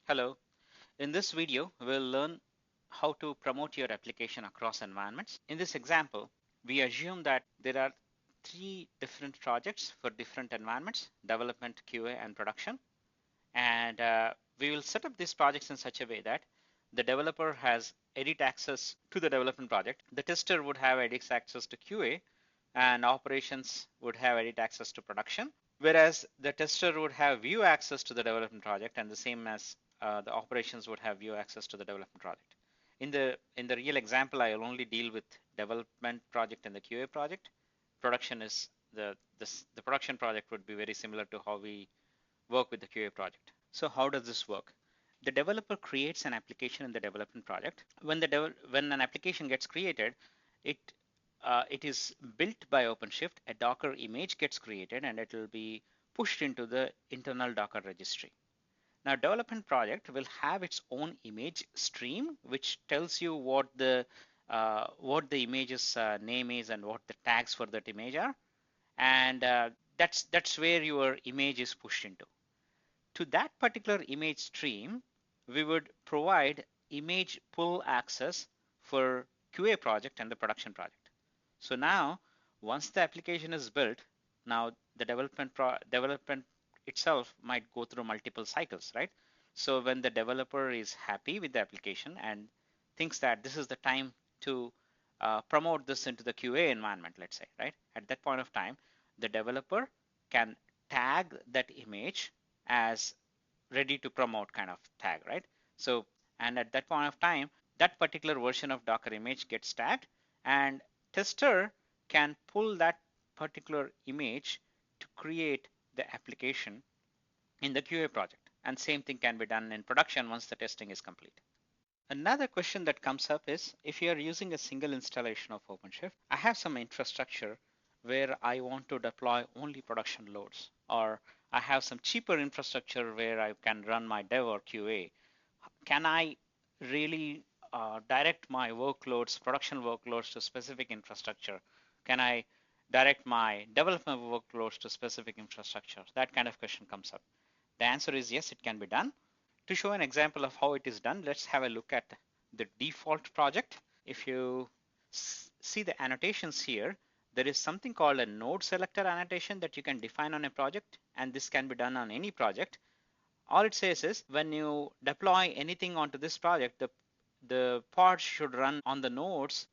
Hello. In this video, we'll learn how to promote your application across environments. In this example, we assume that there are three different projects for different environments: development, QA, and production. And we will set up these projects in such a way that the developer has edit access to the development project. The tester would have edit access to QA, and operations would have edit access to production. Whereas the tester would have view access to the development project, and the same as the operations would have view access to the development project. In the real example, I will only deal with development project and the QA project. Production is the production project would be very similar to how we work with the QA project. So how does this work? The developer creates an application in the development project. When an application gets created, it it is built by OpenShift. A Docker image gets created and it will be pushed into the internal Docker registry. Now, development project will have its own image stream, which tells you what the image's name is and what the tags for that image are, and that's where your image is pushed into. To that particular image stream, we would provide image pull access for QA project and the production project. So now, once the application is built, now the development itself might go through multiple cycles, right? So when the developer is happy with the application and thinks that this is the time to promote this into the QA environment, let's say, right? At that point of time, the developer can tag that image as ready to promote kind of tag, right? So, and at that point of time, that particular version of Docker image gets tagged, and tester can pull that particular image to create the application in the QA project. And same thing can be done in production once the testing is complete. Another question that comes up is, if you are using a single installation of OpenShift, I have some infrastructure where I want to deploy only production loads, or I have some cheaper infrastructure where I can run my dev or QA. Can I really direct my workloads, production workloads to specific infrastructure? Can I direct my development workloads to specific infrastructure? That kind of question comes up. The answer is yes, it can be done. To show an example of how it is done, let's have a look at the default project. If you see the annotations here, there is something called a node selector annotation that you can define on a project, and this can be done on any project. All it says is when you deploy anything onto this project, the pods should run on the nodes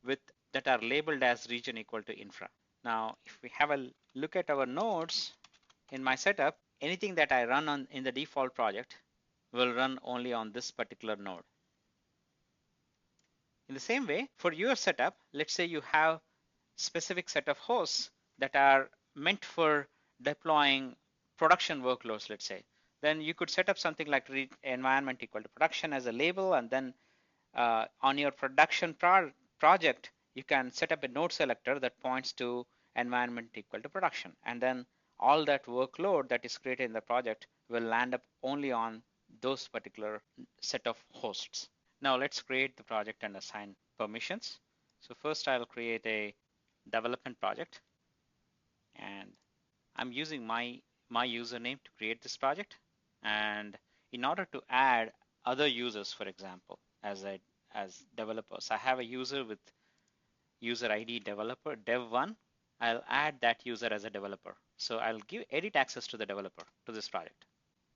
that are labeled as region equal to infra. Now, if we have a look at our nodes in my setup, anything that I run in the default project will run only on this particular node. In the same way, for your setup, let's say you have specific set of hosts that are meant for deploying production workloads, let's say, then you could set up something like environment equal to production as a label, and then on your production project, you can set up a node selector that points to environment equal to production, and then all that workload that is created in the project will land up only on those particular set of hosts. Now let's create the project and assign permissions. So first I'll create a development project, and I'm using my username to create this project. And in order to add other users, for example, as developers, I have a user with user ID developer dev1. I'll add that user as a developer. So I'll give edit access to the developer to this project.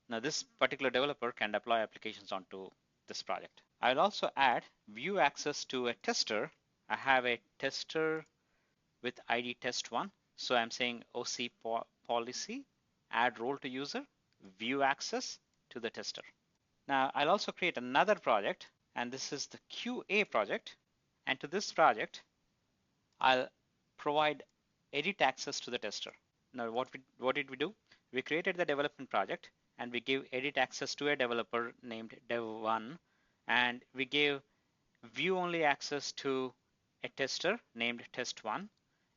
Now this particular developer can deploy applications onto this project. I'll also add view access to a tester. I have a tester with ID test1. So I'm saying OC policy, add role to user, view access to the tester. Now I'll also create another project, and this is the QA project. And to this project, I'll provide edit access to the tester. Now what did we do? We created the development project, and we gave edit access to a developer named dev1, and we gave view only access to a tester named test1,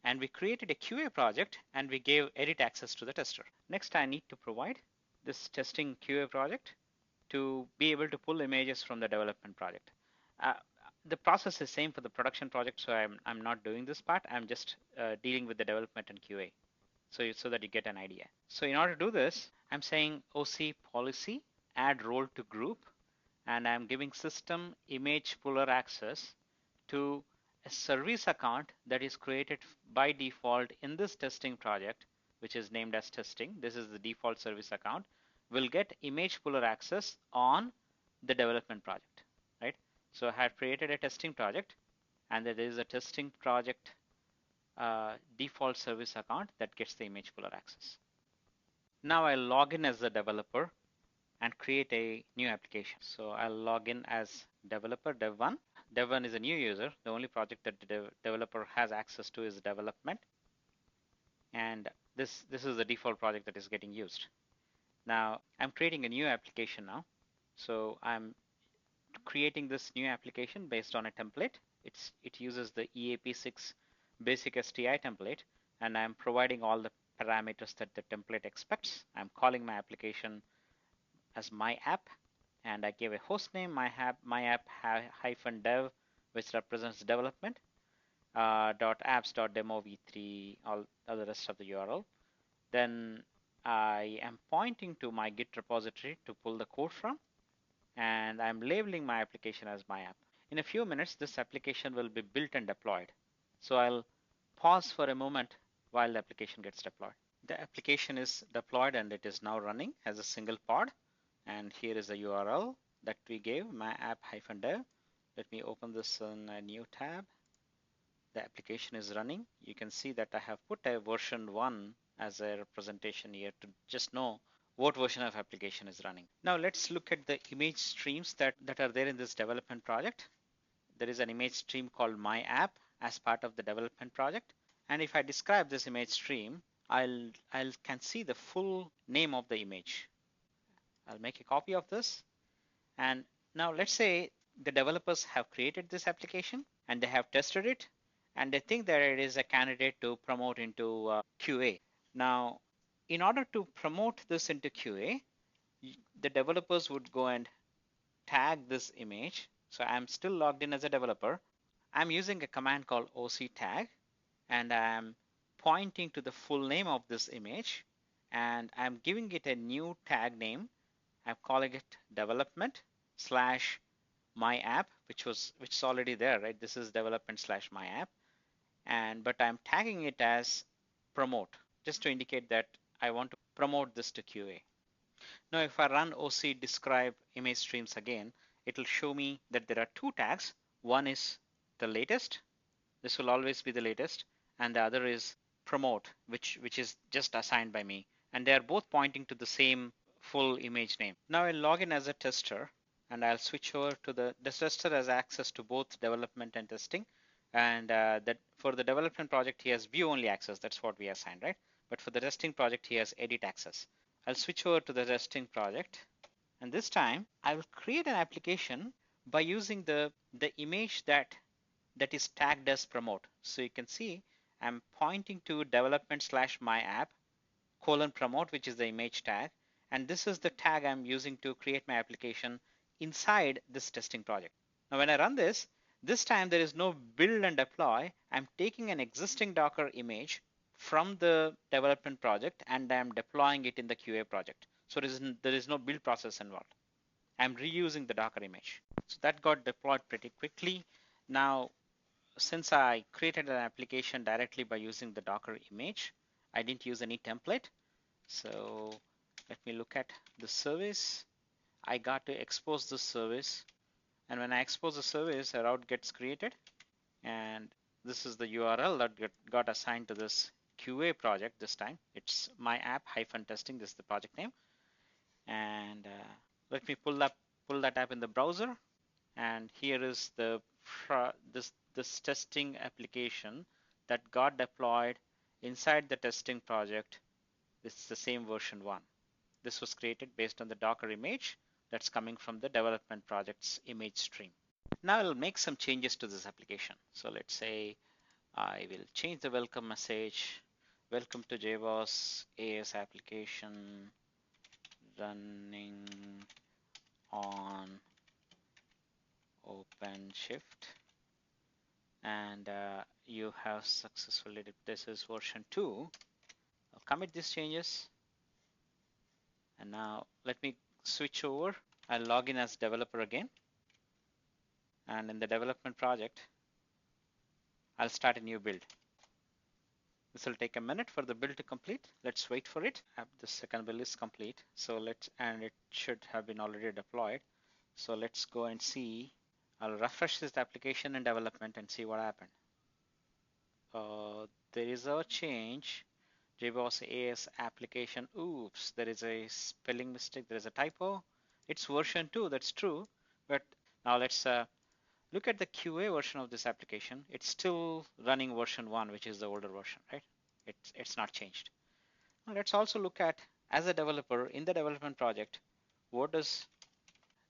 and we created a QA project, and we gave edit access to the tester. Next, I need to provide this testing QA project to be able to pull images from the development project. The process is same for the production project, so I'm not doing this part. I'm just dealing with the development and QA, so that you get an idea. So in order to do this, I'm saying OC policy, add role to group, and I'm giving system image puller access to a service account that is created by default in this testing project, which is named as testing. This is the default service account. Will get image puller access on the development project, right? So I have created a testing project, and there is a testing project default service account that gets the image puller access. Now I'll log in as a developer and create a new application. So I'll log in as developer dev1. Dev1 is a new user. The only project that the developer has access to is development. And this is the default project that is getting used. Now I'm creating a new application now. So I'm creating this new application based on a template. It uses the EAP6 basic STI template, and I'm providing all the parameters that the template expects. I'm calling my application as my app, and I gave a host name, my app hyphen dev, which represents development, .apps.demo v3, all the rest of the URL. Then I am pointing to my Git repository to pull the code from, and I'm labeling my application as my app. In a few minutes, this application will be built and deployed. So I'll pause for a moment while the application gets deployed. The application is deployed and it is now running as a single pod. And here is the URL that we gave, my app-dev. Let me open this in a new tab. The application is running. You can see that I have put a version 1 as a representation here to just know what version of application is running. Now let's look at the image streams that are there in this development project. There is an image stream called my app as part of the development project. And if I describe this image stream, I'll can see the full name of the image. I'll make a copy of this. And now let's say the developers have created this application and they have tested it and they think that it is a candidate to promote into QA. Now, in order to promote this into QA, the developers would go and tag this image. So I'm still logged in as a developer. I'm using a command called OC tag, and I'm pointing to the full name of this image, and I'm giving it a new tag name. I'm calling it development slash my app, which is already there, right? This is development slash my app, but I'm tagging it as promote, just to indicate that I want to promote this to QA. Now, if I run OC describe image streams again, it will show me that there are two tags. One is the latest. This will always be the latest. And the other is promote, which is just assigned by me. And they are both pointing to the same full image name. Now I'll log in as a tester, and I'll switch over to the tester has access to both development and testing. And that for the development project, he has view only access. That's what we assigned, right? But for the testing project, he has edit access. I'll switch over to the testing project, and this time I will create an application by using the image that is tagged as promote. So you can see I'm pointing to development slash my app colon promote, which is the image tag, and this is the tag I'm using to create my application inside this testing project. Now when I run this time there is no build and deploy. I'm taking an existing Docker image from the development project and I'm deploying it in the QA project. So there is no build process involved. I'm reusing the Docker image. So that got deployed pretty quickly. Now, since I created an application directly by using the Docker image, I didn't use any template. So let me look at the service. I got to expose the service. And when I expose the service, a route gets created. And this is the URL that got assigned to this QA project this time. It's my app-testing. This is the project name. And let me pull that app in the browser. And here is this testing application that got deployed inside the testing project. This is the same version 1. This was created based on the Docker image that's coming from the development project's image stream. Now I'll make some changes to this application. So let's say I will change the welcome message. Welcome to JBoss AS application running on OpenShift. And you have successfully, this is version 2. I'll commit these changes. And now let me switch over. I'll log in as developer again. And in the development project, I'll start a new build. This will take a minute for the build to complete. Let's wait for it. The second build is complete. So and it should have been already deployed. So let's go and see. I'll refresh this application in development and see what happened. There is a change. JBoss AS application. Oops, there is a spelling mistake. There is a typo. It's version 2, that's true. But now let's look at the QA version of this application. It's still running version 1, which is the older version, right? It's not changed. Now let's also look at, as a developer in the development project, what does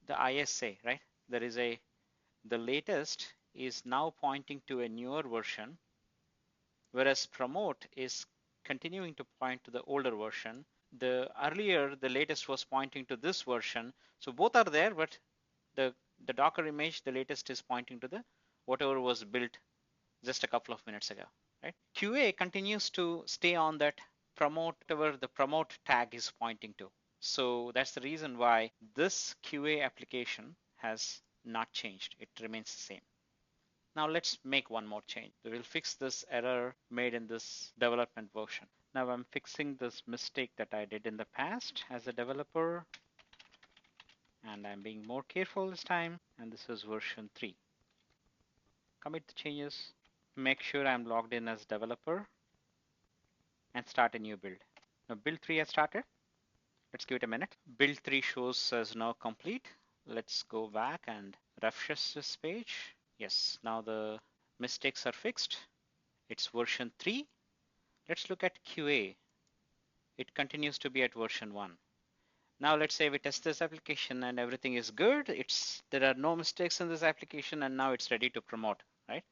the IS say, right? The latest is now pointing to a newer version, whereas promote is continuing to point to the older version. The latest was pointing to this version. So both are there, but the Docker image, the latest is pointing to the whatever was built just a couple of minutes ago, right? QA continues to stay on that promote, whatever the promote tag is pointing to. So that's the reason why this QA application has not changed. It remains the same. Now let's make one more change. We'll fix this error made in this development version. Now I'm fixing this mistake that I did in the past as a developer, and I'm being more careful this time, and this is version 3. Commit the changes, make sure I'm logged in as developer, and start a new build. Now build 3 has started. Let's give it a minute. Build 3 shows as now complete. Let's go back and refresh this page. Yes, now the mistakes are fixed. It's version 3. Let's look at QA. It continues to be at version 1. Now let's say we test this application and everything is good. There are no mistakes in this application, and now it's ready to promote, right?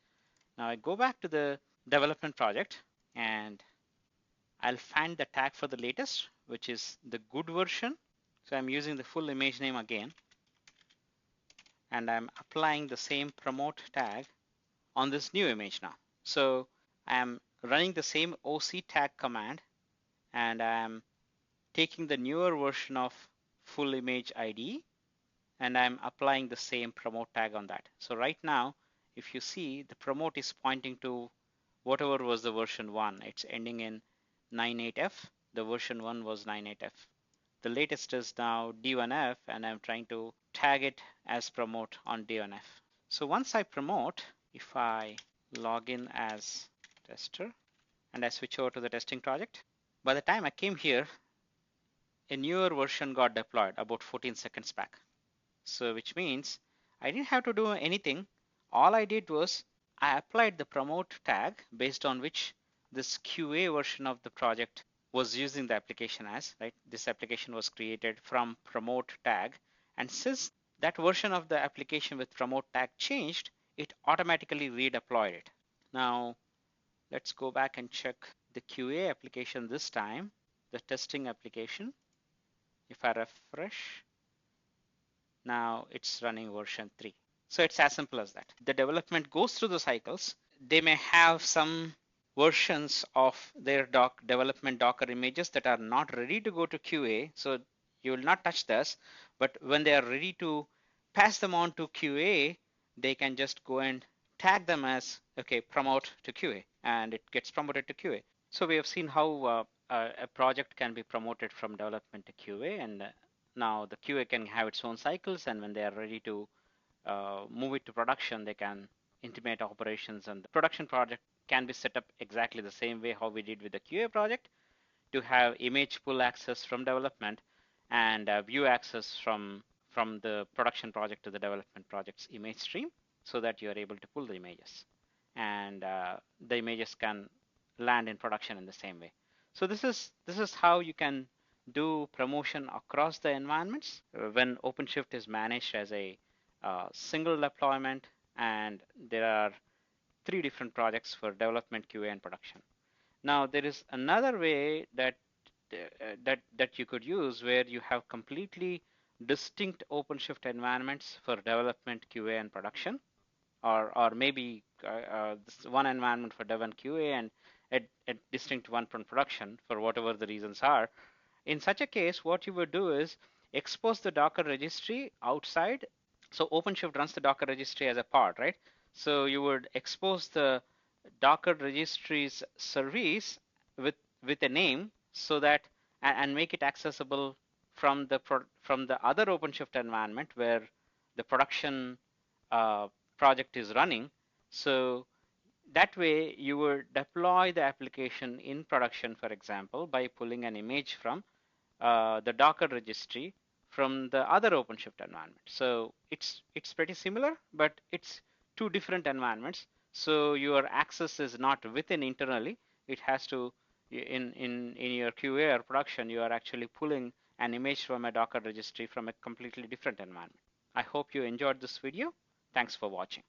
Now I go back to the development project and I'll find the tag for the latest, which is the good version. So I'm using the full image name again, and I'm applying the same promote tag on this new image now. So I'm running the same OC tag command, and I'm taking the newer version of full image ID, and I'm applying the same promote tag on that. So right now, if you see, the promote is pointing to whatever was the version 1. It's ending in 98F. The version 1 was 98F. The latest is now D1F, and I'm trying to tag it as promote on D1F. So once I promote, if I log in as tester and I switch over to the testing project, by the time I came here, a newer version got deployed about 14 seconds back. So which means I didn't have to do anything. All I did was I applied the promote tag based on which this QA version of the project was using the application as, right? This application was created from promote tag. And since that version of the application with promote tag changed, it automatically redeployed it. Now let's go back and check the QA application this time, the testing application. If I refresh, now it's running version 3. So it's as simple as that. The development goes through the cycles. They may have some versions of their development Docker images that are not ready to go to QA. So you will not touch this, but when they are ready to pass them on to QA, they can just go and tag them as, okay, promote to QA, and it gets promoted to QA. So we have seen how a project can be promoted from development to QA, and now the QA can have its own cycles, and when they are ready to move it to production, they can intimate operations, and the production project can be set up exactly the same way how we did with the QA project, to have image pull access from development and view access from the production project to the development project's image stream, so that you are able to pull the images, and the images can land in production in the same way. So this is how you can do promotion across the environments when OpenShift is managed as a single deployment, and there are 3 different projects for development, QA, and production. Now there is another way that you could use, where you have completely distinct OpenShift environments for development, QA, and production, or maybe one environment for dev and QA and a distinct one from production for whatever the reasons are. In such a case, what you would do is expose the Docker registry outside. So OpenShift runs the Docker registry as a pod, right? So you would expose the Docker registry's service with with a name so that and make it accessible from the other OpenShift environment where the production project is running. So that way you would deploy the application in production, for example, by pulling an image from the Docker registry from the other OpenShift environment. So it's pretty similar, but it's two different environments. So your access is not within internally. It has to in your QA or production, you are actually pulling an image from a Docker registry from a completely different environment. I hope you enjoyed this video. Thanks for watching.